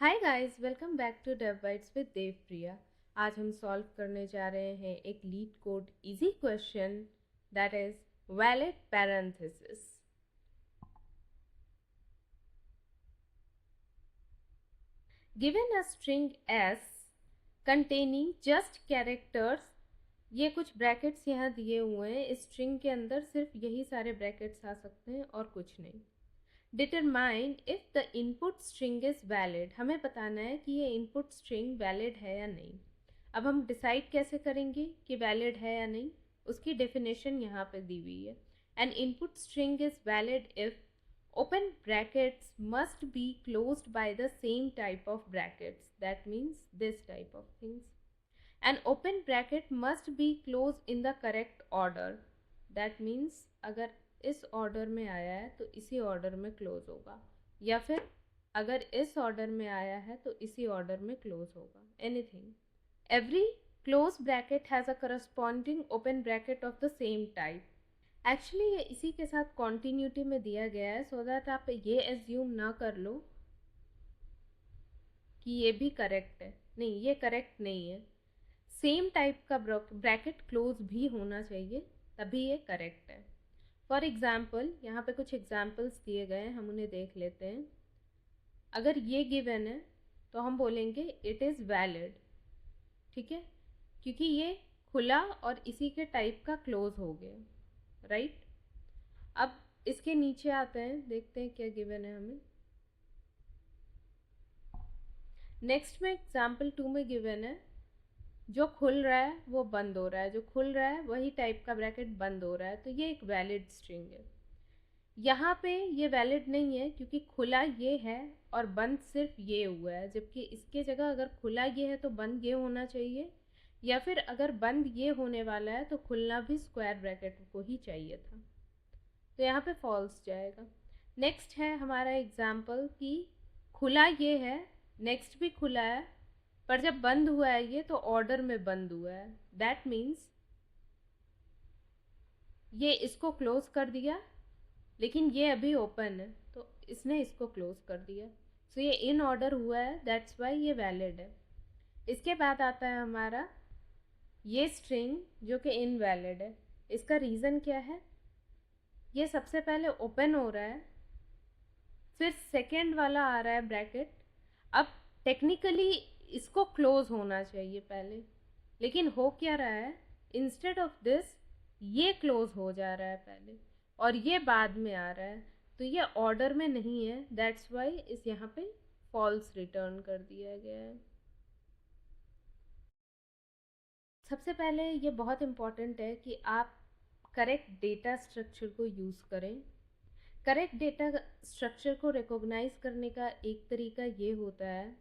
Hi guys, welcome back to Dev Bytes with Dev Priya. आज हम solve करने जा रहे हैं एक LeetCode easy question that is valid parenthesis. Given a string S containing just characters, ये कुछ ब्रैकेट्स यहाँ दिए हुए हैं। इस स्ट्रिंग के अंदर सिर्फ यही सारे ब्रैकेट्स आ सकते हैं और कुछ नहीं। Determine if the input string is valid, हमें बताना है कि ये इनपुट स्ट्रिंग वैलिड है या नहीं। अब हम डिसाइड कैसे करेंगे कि वैलिड है या नहीं, उसकी डेफिनेशन यहाँ पे दी हुई है। N input string is valid if open brackets must be closed by the same type of brackets, that means this type of things. An open bracket must be closed in the correct order, that means अगर इस order में आया है तो इसी order में close होगा, या फिर अगर इस ऑर्डर में आया है तो इसी ऑर्डर में क्लोज होगा। Anything. Every close bracket has a corresponding open bracket of the same type. Actually ये इसी के साथ कॉन्टीन्यूटी में दिया गया है सो दैट आप ये एज्यूम ना कर लो कि ये भी करेक्ट है। नहीं, ये करेक्ट नहीं है। सेम टाइप का ब्रैकेट क्लोज भी होना चाहिए, तभी ये करेक्ट है। फॉर एग्जाम्पल, यहाँ पे कुछ एग्जाम्पल्स दिए गए हैं, हम उन्हें देख लेते हैं। अगर ये गिवन है तो हम बोलेंगे इट इज़ वैलिड, ठीक है, क्योंकि ये खुला और इसी के टाइप का क्लोज हो गया, राइट। अब इसके नीचे आते हैं, देखते हैं क्या गिवन है हमें। नेक्स्ट में एग्जाम्पल 2 में गिवन है जो खुल रहा है वो बंद हो रहा है, जो खुल रहा है वही टाइप का ब्रैकेट बंद हो रहा है, तो ये एक वैलिड स्ट्रिंग है। यहाँ पे ये वैलिड नहीं है क्योंकि खुला ये है और बंद सिर्फ ये हुआ है, जबकि इसके जगह अगर खुला ये है तो बंद ये होना चाहिए, या फिर अगर बंद ये होने वाला है तो खुलना भी स्क्वायर ब्रैकेट को ही चाहिए था, तो यहाँ पे फॉल्स जाएगा। नेक्स्ट है हमारा एग्जाम्पल कि खुला ये है, नेक्स्ट भी खुला है, पर जब बंद हुआ है ये तो ऑर्डर में बंद हुआ है। दैट मीन्स ये इसको क्लोज कर दिया, लेकिन ये अभी ओपन है तो इसने इसको क्लोज कर दिया, सो ये इन ऑर्डर हुआ है, दैट्स वाई ये वैलिड है। इसके बाद आता है हमारा ये स्ट्रिंग जो कि इनवैलिड है। इसका रीज़न क्या है? ये सबसे पहले ओपन हो रहा है, फिर सेकेंड वाला आ रहा है ब्रैकेट। अब टेक्निकली इसको क्लोज होना चाहिए पहले, लेकिन हो क्या रहा है, इंस्टेड ऑफ दिस ये क्लोज हो जा रहा है पहले और ये बाद में आ रहा है, तो ये ऑर्डर में नहीं है, दैट्स वाई इस यहाँ पे फॉल्स रिटर्न कर दिया गया है। सबसे पहले ये बहुत इम्पॉर्टेंट है कि आप करेक्ट डेटा स्ट्रक्चर को यूज़ करें। करेक्ट डेटा स्ट्रक्चर को रिकॉग्नाइज करने का एक तरीका ये होता है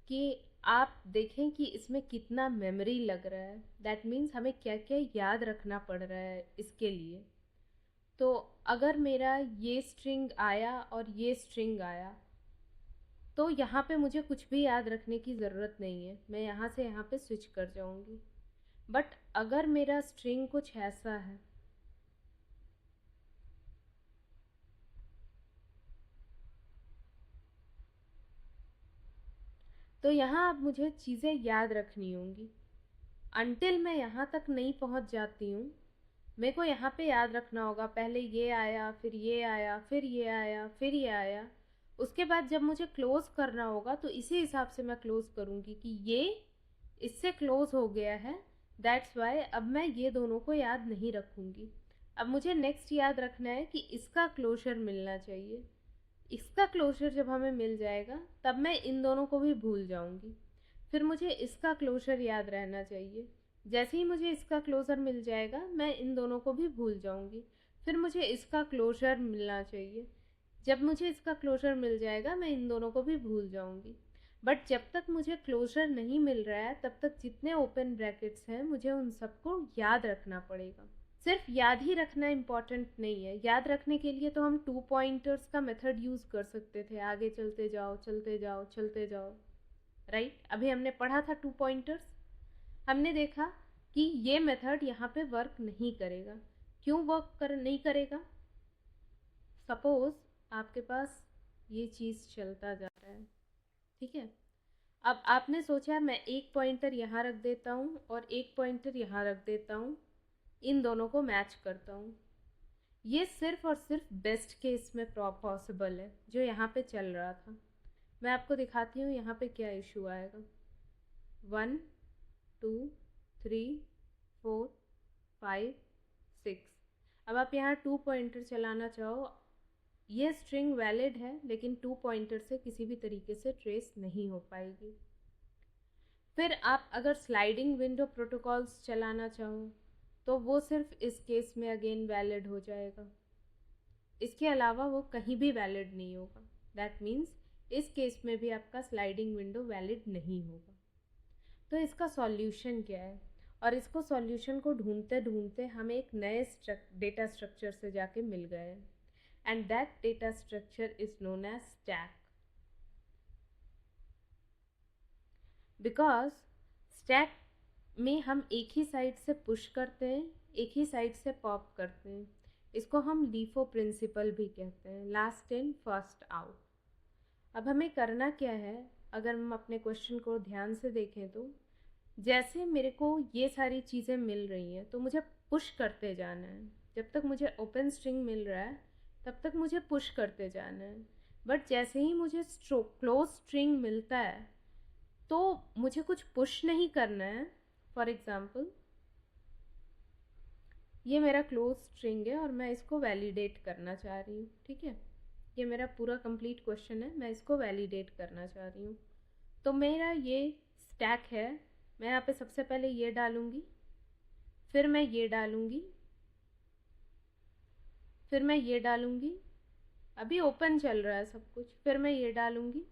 कि आप देखें कि इसमें कितना मेमोरी लग रहा है, दैट मीन्स हमें क्या क्या याद रखना पड़ रहा है इसके लिए। तो अगर मेरा ये स्ट्रिंग आया और ये स्ट्रिंग आया तो यहाँ पे मुझे कुछ भी याद रखने की ज़रूरत नहीं है, मैं यहाँ से यहाँ पे स्विच कर जाऊँगी। बट अगर मेरा स्ट्रिंग कुछ ऐसा है, तो यहाँ अब मुझे चीज़ें याद रखनी होंगी। अनटिल मैं यहाँ तक नहीं पहुँच जाती हूँ, मेरे को यहाँ पे याद रखना होगा पहले ये आया, फिर ये आया, फिर ये आया, फिर ये आया। उसके बाद जब मुझे क्लोज़ करना होगा तो इसी हिसाब से मैं क्लोज़ करूँगी कि ये इससे क्लोज़ हो गया है, दैट्स वाई अब मैं ये दोनों को याद नहीं रखूँगी। अब मुझे नेक्स्ट याद रखना है कि इसका क्लोजर मिलना चाहिए। इसका क्लोजर जब हमें मिल जाएगा तब मैं इन दोनों को भी भूल जाऊँगी। फिर मुझे इसका क्लोजर याद रहना चाहिए, जैसे ही मुझे इसका क्लोजर मिल जाएगा मैं इन दोनों को भी भूल जाऊँगी। फिर मुझे इसका क्लोजर मिलना चाहिए, जब मुझे इसका क्लोजर मिल जाएगा मैं इन दोनों को भी भूल जाऊँगी। बट जब तक मुझे क्लोजर नहीं मिल रहा है तब तक जितने ओपन ब्रैकेट्स हैं मुझे उन सबको याद रखना पड़ेगा। सिर्फ याद ही रखना इम्पॉर्टेंट नहीं है, याद रखने के लिए तो हम 2 पॉइंटर्स का मेथड यूज़ कर सकते थे, आगे चलते जाओ चलते जाओ चलते जाओ, राइट। अभी हमने पढ़ा था 2 पॉइंटर्स, हमने देखा कि ये मेथड यहाँ पे वर्क नहीं करेगा। क्यों नहीं करेगा? सपोज आपके पास ये चीज़ चलता जा रहा है, ठीक है। अब आपने सोचा मैं एक पॉइंटर यहाँ रख देता हूँ और एक पॉइंटर यहाँ रख देता हूँ, इन दोनों को मैच करता हूँ। ये सिर्फ और सिर्फ बेस्ट केस में पॉसिबल है, जो यहाँ पे चल रहा था। मैं आपको दिखाती हूँ यहाँ पे क्या इशू आएगा। 1 2 3 4 5 6। अब आप यहाँ 2 पॉइंटर चलाना चाहो, ये स्ट्रिंग वैलिड है, लेकिन 2 पॉइंटर से किसी भी तरीके से ट्रेस नहीं हो पाएगी। फिर आप अगर स्लाइडिंग विंडो प्रोटोकॉल्स चलाना चाहो तो वो सिर्फ इस केस में अगेन वैलिड हो जाएगा, इसके अलावा वो कहीं भी वैलिड नहीं होगा। दैट मीन्स इस केस में भी आपका स्लाइडिंग विंडो वैलिड नहीं होगा। तो इसका सॉल्यूशन क्या है? और इसको सॉल्यूशन को ढूंढते ढूंढते हम एक नए डेटा स्ट्रक्चर से जाके मिल गए, and that data structure is known as stack. Because stack में हम एक ही साइड से पुश करते हैं, एक ही साइड से पॉप करते हैं। इसको हम लीफो प्रिंसिपल भी कहते हैं, लास्ट इन फर्स्ट आउट। अब हमें करना क्या है, अगर हम अपने क्वेश्चन को ध्यान से देखें तो जैसे मेरे को ये सारी चीज़ें मिल रही हैं तो मुझे पुश करते जाना है। जब तक मुझे ओपन स्ट्रिंग मिल रहा है तब तक मुझे पुश करते जाना है। बट जैसे ही मुझे क्लोज स्ट्रिंग मिलता है तो मुझे कुछ पुश नहीं करना है। फॉर एग्ज़ाम्पल ये मेरा क्लोज स्ट्रिंग है और मैं इसको वैलिडेट करना चाह रही हूँ। ठीक है, ये मेरा पूरा कंप्लीट क्वेश्चन है, मैं इसको वैलिडेट करना चाह रही हूँ। तो मेरा ये स्टैक है, मैं यहाँ पे सबसे पहले ये डालूँगी, फिर मैं ये डालूँगी, फिर मैं ये डालूँगी। अभी ओपन चल रहा है सब कुछ। फिर मैं ये डालूँगी।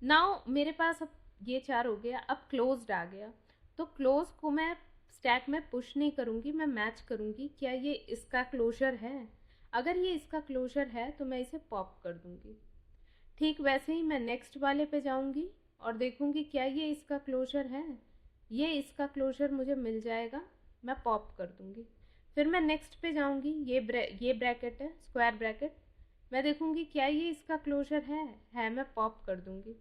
नाउ मेरे पास अब ये 4 हो गया। अब क्लोज्ड आ गया, तो क्लोज को मैं स्टैक में पुश नहीं करूँगी, मैं मैच करूँगी क्या ये इसका क्लोजर है। अगर ये इसका क्लोजर है तो मैं इसे पॉप कर दूँगी। ठीक वैसे ही मैं नेक्स्ट वाले पे जाऊँगी और देखूँगी क्या ये इसका क्लोजर है। ये इसका क्लोजर मुझे मिल जाएगा, मैं पॉप कर दूँगी। फिर मैं नेक्स्ट पे जाऊँगी, ये ब्रैकेट है, स्क्वायर ब्रैकेट, मैं देखूँगी क्या ये इसका क्लोजर है, मैं पॉप कर दूँगी।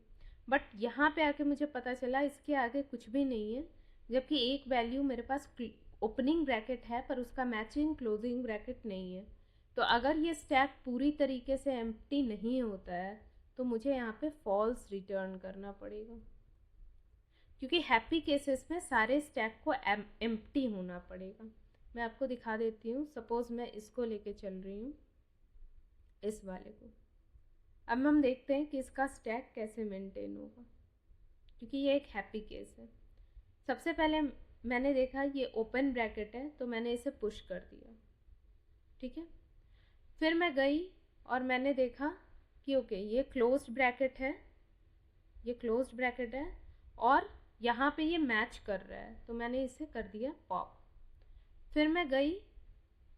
बट यहाँ पे आके मुझे पता चला इसके आगे कुछ भी नहीं है, जबकि एक वैल्यू मेरे पास ओपनिंग ब्रैकेट है पर उसका मैचिंग क्लोजिंग ब्रैकेट नहीं है। तो अगर ये स्टैक पूरी तरीके से एम्प्टी नहीं होता है तो मुझे यहाँ पे फॉल्स रिटर्न करना पड़ेगा, क्योंकि हैप्पी केसेस में सारे स्टैक को एम्प्टी होना पड़ेगा। मैं आपको दिखा देती हूँ। सपोज मैं इसको लेके चल रही हूँ, इस वाले को। अब हम देखते हैं कि इसका स्टैक कैसे मेंटेन होगा, क्योंकि ये एक हैप्पी केस है। सबसे पहले मैंने देखा ये ओपन ब्रैकेट है तो मैंने इसे पुश कर दिया। ठीक है, फिर मैं गई और मैंने देखा कि ओके ये क्लोज्ड ब्रैकेट है, ये क्लोज्ड ब्रैकेट है और यहाँ पे ये मैच कर रहा है, तो मैंने इसे कर दिया पॉप। फिर मैं गई,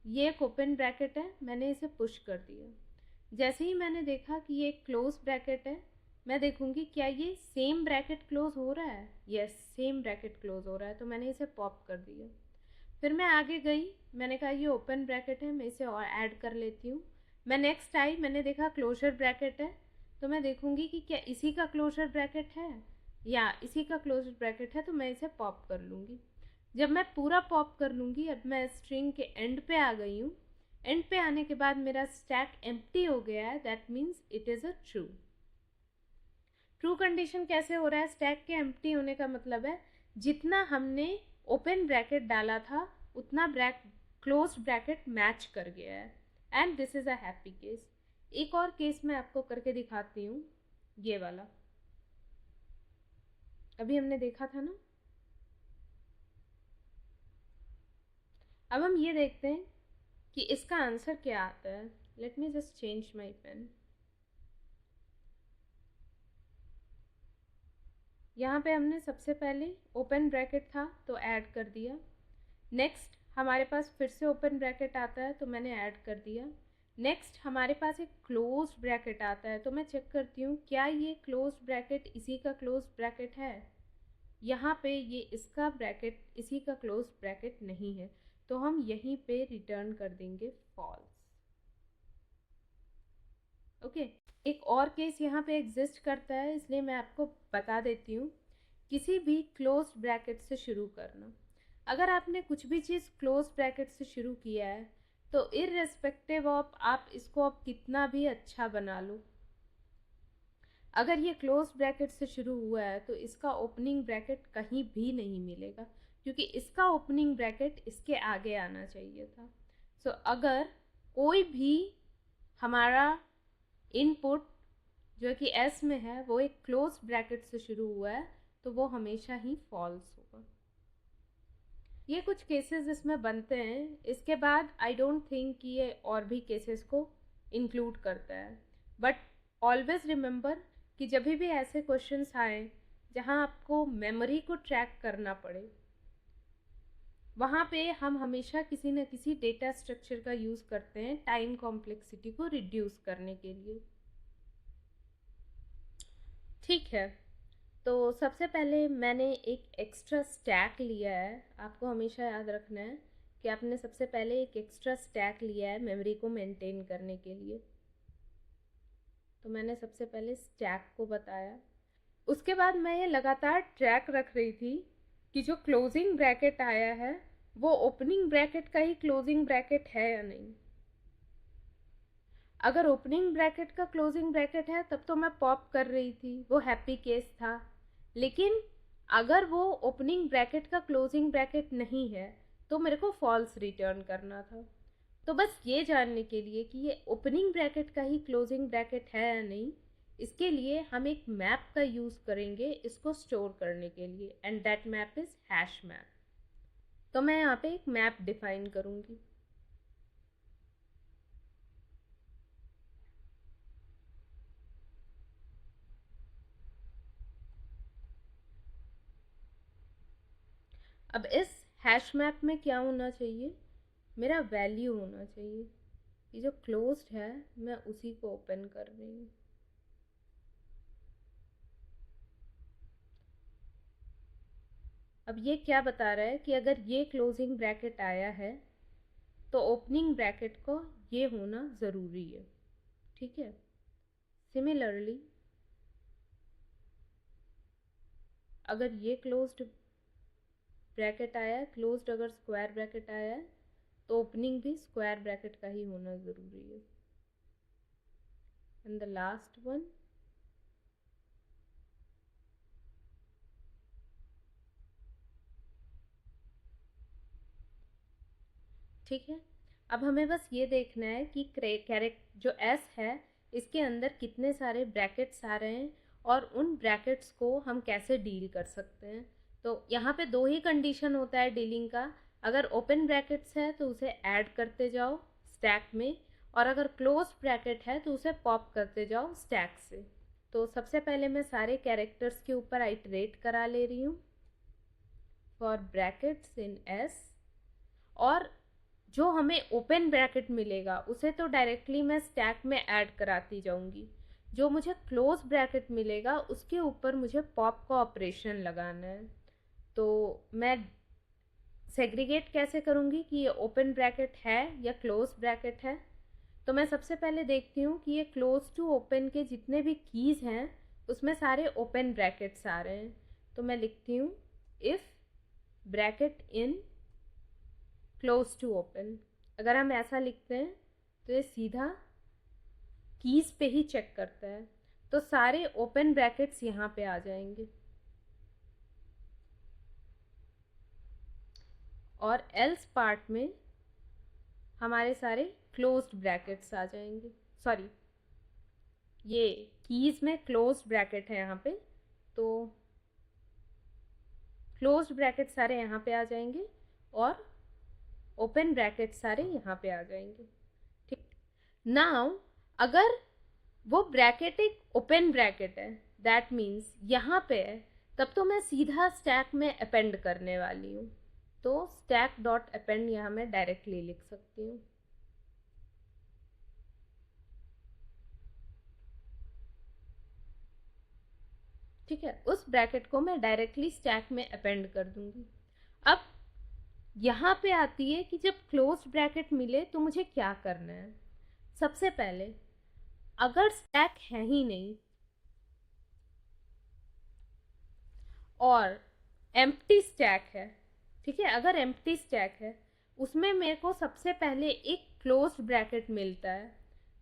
ये एक ओपन ब्रैकेट है, मैंने इसे पुश कर दिया। जैसे ही मैंने देखा कि ये क्लोज ब्रैकेट है, मैं देखूंगी क्या ये सेम ब्रैकेट क्लोज हो रहा है। यस, सेम ब्रैकेट क्लोज हो रहा है, तो मैंने इसे पॉप कर दिया। फिर मैं आगे गई, मैंने कहा ये ओपन ब्रैकेट है, मैं इसे और ऐड कर लेती हूँ। मैं नेक्स्ट आई, मैंने देखा क्लोजर ब्रैकेट है, तो मैं देखूंगी कि क्या इसी का क्लोजर ब्रैकेट है या इसी का क्लोजर ब्रैकेट है, तो मैं इसे पॉप कर लूँगी। जब मैं पूरा पॉप कर लूँगी, अब मैं स्ट्रिंग के एंड पे आ गई हूँ। एंड पे आने के बाद मेरा स्टैक एम्प्टी हो गया है, that means it is a true. True condition कैसे हो रहा है? स्टैक के एम्प्टी होने का मतलब है जितना हमने ओपन ब्रैकेट डाला था उतना क्लोज ब्रैकेट मैच कर गया है, and this is a happy case. एक और केस मैं आपको करके दिखाती हूँ, ये वाला। अभी हमने देखा था ना। अब हम ये देखते हैं कि इसका आंसर क्या आता है। Let me just change my pen. यहाँ पे हमने सबसे पहले ओपन ब्रैकेट था तो ऐड कर दिया। नेक्स्ट हमारे पास फिर से ओपन ब्रैकेट आता है तो मैंने ऐड कर दिया। नेक्स्ट हमारे पास एक क्लोज ब्रैकेट आता है तो मैं चेक करती हूँ क्या ये क्लोज ब्रैकेट इसी का क्लोज ब्रैकेट है। यहाँ पे ये इसका ब्रैकेट इसी का क्लोज ब्रैकेट नहीं है, तो हम यहीं पे रिटर्न कर देंगे फॉल्स। ओके, एक और केस यहाँ पे एग्जिस्ट करता है, इसलिए मैं आपको बता देती हूँ। किसी भी क्लोज्ड ब्रैकेट से शुरू करना। अगर आपने कुछ भी चीज़ क्लोज ब्रैकेट से शुरू किया है तो इररेस्पेक्टिव ऑफ आप इसको अब कितना भी अच्छा बना लो, अगर ये क्लोज ब्रैकेट से शुरू हुआ है तो इसका ओपनिंग ब्रैकेट कहीं भी नहीं मिलेगा, क्योंकि इसका ओपनिंग ब्रैकेट इसके आगे आना चाहिए था। सो अगर कोई भी हमारा इनपुट जो कि एस में है वो एक क्लोज ब्रैकेट से शुरू हुआ है तो वो हमेशा ही फॉल्स होगा। ये कुछ केसेस इसमें बनते हैं, इसके बाद आई डोंट थिंक कि ये और भी केसेस को इंक्लूड करता है। बट ऑलवेज रिमेंबर कि जब भी ऐसे क्वेश्चंस आए जहाँ आपको मेमोरी को ट्रैक करना पड़े, वहाँ पे हम हमेशा किसी न किसी डेटा स्ट्रक्चर का यूज़ करते हैं टाइम कॉम्प्लेक्सिटी को रिड्यूस करने के लिए। ठीक है, तो सबसे पहले मैंने एक एक्स्ट्रा स्टैक लिया है। आपको हमेशा याद रखना है कि आपने सबसे पहले एक एक्स्ट्रा स्टैक लिया है मेमोरी को मेंटेन करने के लिए। तो मैंने सबसे पहले स्टैक को बताया, उसके बाद मैं ये लगातार ट्रैक रख रही थी कि जो क्लोजिंग ब्रैकेट आया है वो ओपनिंग ब्रैकेट का ही क्लोजिंग ब्रैकेट है या नहीं। अगर ओपनिंग ब्रैकेट का क्लोजिंग ब्रैकेट है तब तो मैं पॉप कर रही थी, वो हैप्पी केस था। लेकिन अगर वो ओपनिंग ब्रैकेट का क्लोजिंग ब्रैकेट नहीं है तो मेरे को फॉल्स रिटर्न करना था। तो बस ये जानने के लिए कि ये ओपनिंग ब्रैकेट का ही क्लोजिंग ब्रैकेट है या नहीं, इसके लिए हम एक मैप का यूज़ करेंगे इसको स्टोर करने के लिए, and that map is hash map. तो मैं यहाँ पे एक मैप डिफाइन करूँगी। अब इस हैश मैप में क्या होना चाहिए, मेरा वैल्यू होना चाहिए। ये जो क्लोज्ड है मैं उसी को ओपन कर रही हूँ। अब ये क्या बता रहा है कि अगर ये क्लोजिंग ब्रैकेट आया है तो ओपनिंग ब्रैकेट को ये होना ज़रूरी है। ठीक है, सिमिलरली अगर ये क्लोज्ड ब्रैकेट आया है, क्लोज्ड अगर स्क्वायर ब्रैकेट आया है तो ओपनिंग भी स्क्वायर ब्रैकेट का ही होना ज़रूरी है। एंड द लास्ट वन ठीक है। अब हमें बस ये देखना है कि कैरेक्ट जो एस है इसके अंदर कितने सारे ब्रैकेट्स आ रहे हैं और उन ब्रैकेट्स को हम कैसे डील कर सकते हैं। तो यहाँ पे दो ही कंडीशन होता है डीलिंग का, अगर ओपन ब्रैकेट्स है तो उसे ऐड करते जाओ स्टैक में, और अगर क्लोज ब्रैकेट है तो उसे पॉप करते जाओ स्टैक से। तो सबसे पहले मैं सारे कैरेक्टर्स के ऊपर आइटरेट करा ले रही हूँ फॉर ब्रैकेट्स इन एस, और जो हमें ओपन ब्रैकेट मिलेगा उसे तो डायरेक्टली मैं स्टैक में ऐड कराती जाऊंगी, जो मुझे क्लोज ब्रैकेट मिलेगा उसके ऊपर मुझे पॉप का ऑपरेशन लगाना है। तो मैं सेग्रीगेट कैसे करूँगी कि ये ओपन ब्रैकेट है या क्लोज ब्रैकेट है। तो मैं सबसे पहले देखती हूँ कि ये क्लोज टू ओपन के जितने भी कीज़ हैं उसमें सारे ओपन ब्रैकेट्स आ रहे हैं। तो मैं लिखती हूँ if bracket in close to open. अगर हम ऐसा लिखते हैं तो ये सीधा कीज़ पे ही चेक करता है, तो सारे ओपन ब्रैकेट्स यहाँ पे आ जाएंगे और एल्स पार्ट में हमारे सारे क्लोज्ड ब्रैकेट्स आ जाएंगे। सॉरी, ये कीज़ में क्लोज्ड ब्रैकेट है यहाँ पे, तो क्लोज्ड ब्रैकेट सारे यहाँ पे आ जाएंगे और ओपन ब्रैकेट सारे यहाँ पे आ जाएंगे। ठीक, नाउ अगर वो ब्रैकेट एक ओपन ब्रैकेट है, दैट मीन्स यहाँ पे है, तब तो मैं सीधा स्टैक में अपेंड करने वाली हूँ। तो स्टैक डॉट अपेंड यहाँ मैं डायरेक्टली लिख सकती हूँ। ठीक है, उस ब्रैकेट को मैं डायरेक्टली स्टैक में अपेंड कर दूंगी। अब यहाँ पे आती है कि जब क्लोज्ड ब्रैकेट मिले तो मुझे क्या करना है। सबसे पहले अगर स्टैक है ही नहीं और एम्प्टी स्टैक है, ठीक है, अगर एम्प्टी स्टैक है उसमें मेरे को सबसे पहले एक क्लोज्ड ब्रैकेट मिलता है,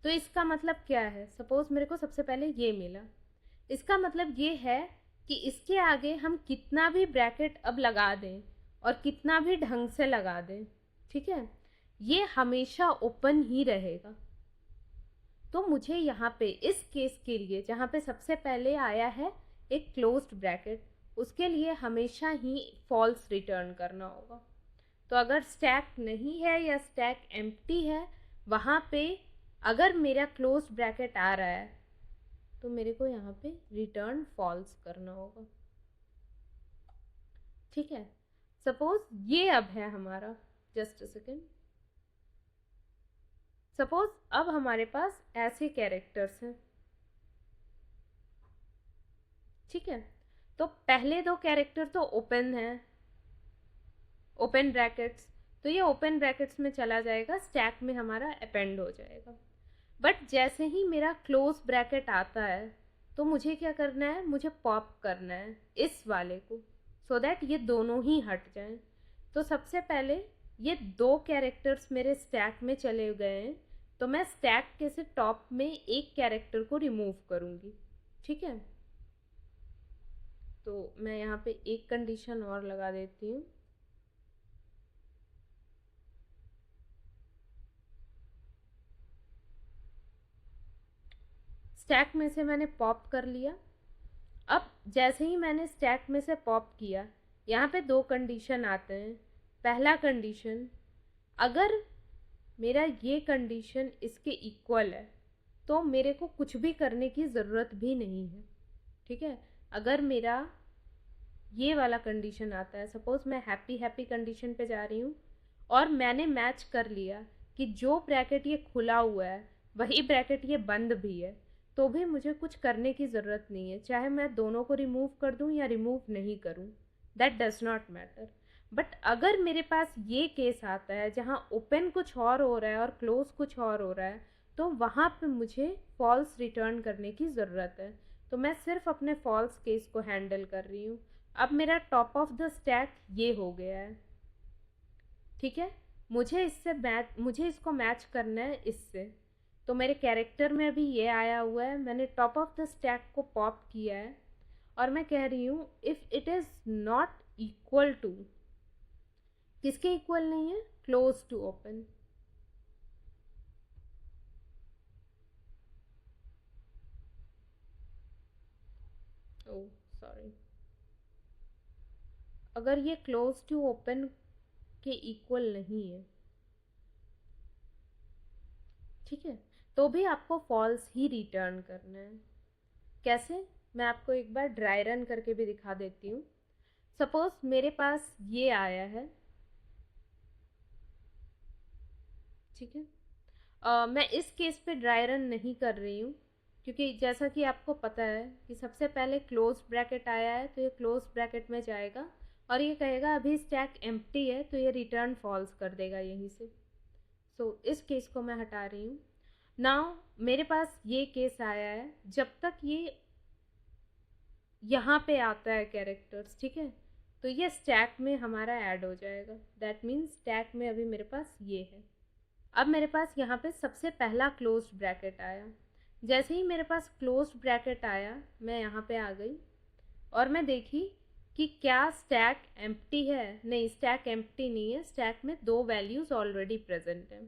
तो इसका मतलब क्या है? सपोज मेरे को सबसे पहले ये मिला, इसका मतलब ये है कि इसके आगे हम कितना भी ब्रैकेट अब लगा दें और कितना भी ढंग से लगा दें, ठीक है, ये हमेशा ओपन ही रहेगा। तो मुझे यहाँ पे इस केस के लिए जहाँ पे सबसे पहले आया है एक क्लोज्ड ब्रैकेट, उसके लिए हमेशा ही फॉल्स रिटर्न करना होगा। तो अगर स्टैक नहीं है या स्टैक एम्प्टी है, वहाँ पे अगर मेरा क्लोज्ड ब्रैकेट आ रहा है तो मेरे को यहाँ पे रिटर्न फॉल्स करना होगा, ठीक है। सपोज ये अब है हमारा, जस्ट अ सेकेंड, सपोज अब हमारे पास ऐसे कैरेक्टर्स हैं, ठीक है, तो पहले दो कैरेक्टर तो ओपन है, ओपन ब्रैकेट्स, तो ये ओपन ब्रैकेट्स में चला जाएगा, स्टैक में हमारा अपेंड हो जाएगा। बट जैसे ही मेरा क्लोज ब्रैकेट आता है तो मुझे क्या करना है, मुझे पॉप करना है इस वाले को, सो दैट ये दोनों ही हट जाएं। तो सबसे पहले ये दो कैरेक्टर्स मेरे स्टैक में चले गए हैं, तो मैं स्टैक के से टॉप में एक कैरेक्टर को रिमूव करूँगी, ठीक है। तो मैं यहाँ पे एक कंडीशन और लगा देती हूँ, स्टैक में से मैंने पॉप कर लिया। अब जैसे ही मैंने स्टैक में से पॉप किया, यहाँ पे दो कंडीशन आते हैं। पहला कंडीशन, अगर मेरा ये कंडीशन इसके इक्वल है तो मेरे को कुछ भी करने की ज़रूरत भी नहीं है, ठीक है। अगर मेरा ये वाला कंडीशन आता है, सपोज मैं हैप्पी हैप्पी कंडीशन पे जा रही हूँ और मैंने मैच कर लिया कि जो ब्रैकेट ये खुला हुआ है वही ब्रैकेट ये बंद भी है, तो भी मुझे कुछ करने की ज़रूरत नहीं है, चाहे मैं दोनों को रिमूव कर दूँ या रिमूव नहीं करूँ, that does not matter. But अगर मेरे पास ये केस आता है जहाँ ओपन कुछ और हो रहा है और क्लोज कुछ और हो रहा है, तो वहाँ पे मुझे फॉल्स रिटर्न करने की ज़रूरत है। तो मैं सिर्फ अपने फॉल्स केस को हैंडल कर रही हूँ। अब मेरा टॉप ऑफ द स्टैक ये हो गया है, ठीक है। मुझे इसको मैच करना है इससे, तो मेरे कैरेक्टर में अभी ये आया हुआ है, मैंने टॉप ऑफ द स्टैक को पॉप किया है और मैं कह रही हूँ if it is not equal to, किसके इक्वल नहीं है, close to open, oh sorry, अगर ये क्लोज टू ओपन के इक्वल नहीं है, ठीक है, तो भी आपको फॉल्स ही रिटर्न करना है। कैसे, मैं आपको एक बार ड्राई रन करके भी दिखा देती हूँ। सपोज मेरे पास ये आया है, ठीक है, मैं इस केस पे ड्राई रन नहीं कर रही हूँ क्योंकि जैसा कि आपको पता है कि सबसे पहले क्लोज ब्रैकेट आया है, तो ये क्लोज ब्रैकेट में जाएगा और ये कहेगा अभी स्टैक एम्प्टी है, तो ये रिटर्न फॉल्स कर देगा यहीं से। सो इस केस को मैं हटा रही हूँ। नाउ मेरे पास ये केस आया है, जब तक ये यहाँ पे आता है कैरेक्टर्स, ठीक है, तो ये स्टैक में हमारा ऐड हो जाएगा, दैट मीन्स स्टैक में अभी मेरे पास ये है। अब मेरे पास यहाँ पे सबसे पहला क्लोज्ड ब्रैकेट आया, जैसे ही मेरे पास क्लोज्ड ब्रैकेट आया मैं यहाँ पे आ गई और मैं देखी कि क्या स्टैक एम्प्टी है, नहीं स्टैक एम्प्टी नहीं है, स्टैक में दो वैल्यूज़ ऑलरेडी प्रेजेंट हैं।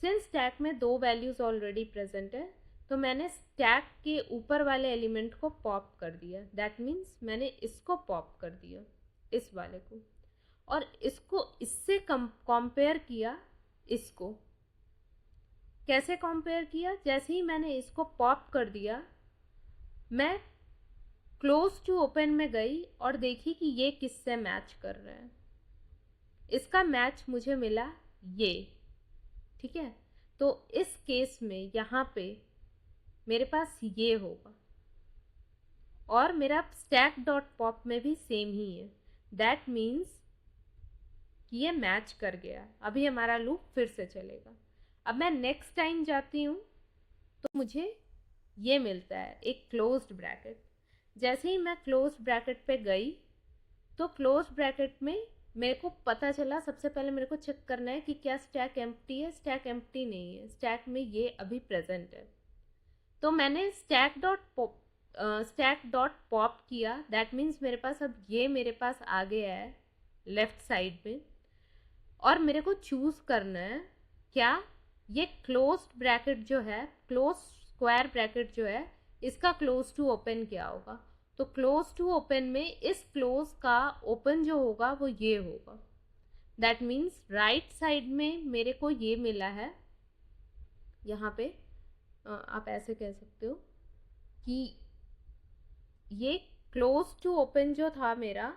सिंस स्टैक में दो वैल्यूज़ ऑलरेडी प्रेजेंट है, तो मैंने स्टैक के ऊपर वाले एलिमेंट को पॉप कर दिया, दैट मीन्स मैंने इसको पॉप कर दिया, इस वाले को, और इसको इससे कंपेयर किया, इसको कैसे कंपेयर किया, जैसे ही मैंने इसको पॉप कर दिया मैं क्लोज टू ओपन में गई और देखी कि ये किससे मैच कर रहा है, इसका मैच मुझे मिला ये, ठीक है। तो इस केस में यहाँ पे मेरे पास ये होगा और मेरा स्टैक डॉट पॉप में भी सेम ही है, दैट मीन्स कि ये मैच कर गया। अभी हमारा लूप फिर से चलेगा। अब मैं नेक्स्ट टाइम जाती हूँ तो मुझे ये मिलता है, एक क्लोज्ड ब्रैकेट। जैसे ही मैं क्लोज्ड ब्रैकेट पे गई तो क्लोज्ड ब्रैकेट में मेरे को पता चला, सबसे पहले मेरे को चेक करना है कि क्या स्टैक एम्प्टी है। स्टैक एम्प्टी नहीं है, स्टैक में ये अभी प्रेजेंट है। तो मैंने स्टैक डॉट पॉप किया, दैट मीन्स मेरे पास अब ये मेरे पास आ गया है लेफ्ट साइड में। और मेरे को चूज करना है क्या ये क्लोज्ड ब्रैकेट जो है, क्लोज स्क्वायर ब्रैकेट जो है, इसका क्लोज टू ओपन क्या होगा। तो क्लोज टू ओपन में इस क्लोज का ओपन जो होगा वो ये होगा। दैट मीन्स राइट साइड में मेरे को ये मिला है, यहाँ पे आप ऐसे कह सकते हो कि ये क्लोज टू ओपन जो था मेरा,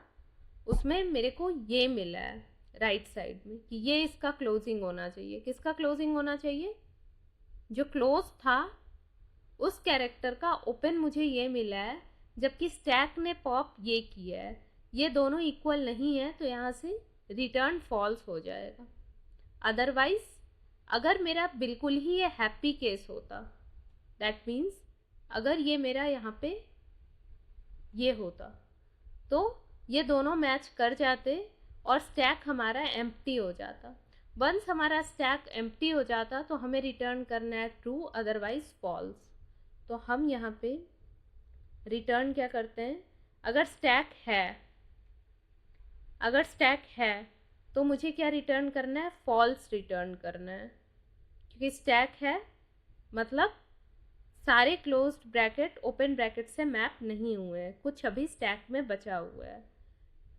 उसमें मेरे को ये मिला है राइट साइड में कि ये इसका क्लोजिंग होना चाहिए। किसका क्लोजिंग होना चाहिए? जो क्लोज था उस कैरेक्टर का ओपन मुझे ये मिला है, जबकि स्टैक ने पॉप ये किया है। ये दोनों इक्वल नहीं है, तो यहाँ से रिटर्न फॉल्स हो जाएगा। अदरवाइज अगर मेरा बिल्कुल ही ये हैप्पी केस होता, दैट मीन्स अगर ये मेरा यहाँ पे ये होता, तो ये दोनों मैच कर जाते और स्टैक हमारा एम्प्टी हो जाता। वंस हमारा स्टैक एम्प्टी हो जाता तो हमें रिटर्न करना है ट्रू, अदरवाइज फॉल्स। तो हम यहाँ पे रिटर्न क्या करते हैं, अगर स्टैक है तो मुझे क्या रिटर्न करना है, फॉल्स रिटर्न करना है। क्योंकि स्टैक है मतलब सारे क्लोज्ड ब्रैकेट ओपन ब्रैकेट से मैप नहीं हुए हैं, कुछ अभी स्टैक में बचा हुआ है।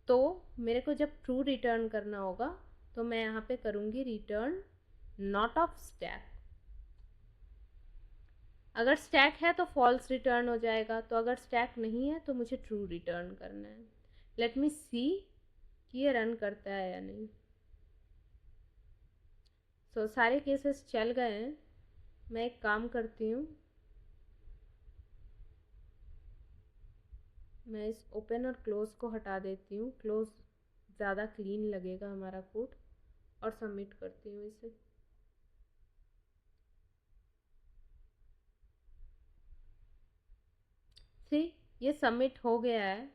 तो मेरे को जब ट्रू रिटर्न करना होगा तो मैं यहाँ पे करूँगी रिटर्न नॉट ऑफ स्टैक। अगर स्टैक है तो फॉल्स रिटर्न हो जाएगा, तो अगर स्टैक नहीं है तो मुझे ट्रू रिटर्न करना है। लेट मी सी कि ये रन करता है या नहीं। सो सारे केसेस चल गए हैं। मैं एक काम करती हूँ, मैं इस ओपन और क्लोज को हटा देती हूँ, क्लोज ज़्यादा क्लीन लगेगा हमारा कोड, और सबमिट करती हूँ इसे। ये सबमिट हो गया है।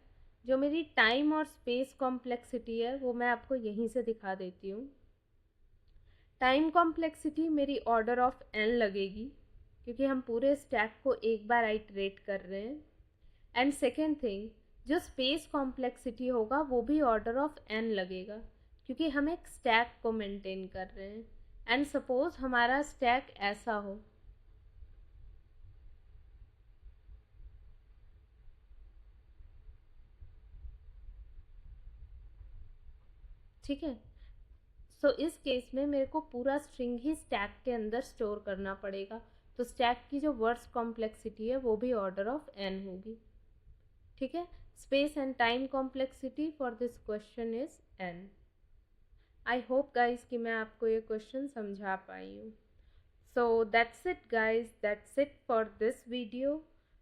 जो मेरी टाइम और स्पेस कॉम्प्लेक्सिटी है वो मैं आपको यहीं से दिखा देती हूँ। टाइम कॉम्प्लेक्सिटी मेरी ऑर्डर ऑफ n लगेगी, क्योंकि हम पूरे स्टैक को एक बार आइटरेट कर रहे हैं। एंड सेकेंड थिंग, जो स्पेस कॉम्प्लेक्सिटी होगा वो भी ऑर्डर ऑफ n लगेगा, क्योंकि हम एक स्टैक को मेंटेन कर रहे हैं। एंड सपोज हमारा स्टैक ऐसा हो, ठीक है। सो इस केस में मेरे को पूरा स्ट्रिंग ही स्टैक के अंदर स्टोर करना पड़ेगा, तो स्टैक की जो वर्ड्स कॉम्प्लेक्सिटी है वो भी ऑर्डर ऑफ n होगी, ठीक है। Space and time complexity for this question is n। I hope guys कि मैं आपको ये क्वेश्चन समझा पाई हूँ। So that's it guys, that's it for this video.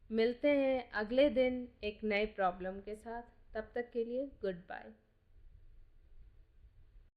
मिलते हैं अगले दिन एक नए प्रॉब्लम के साथ, तब तक के लिए गुड बाय।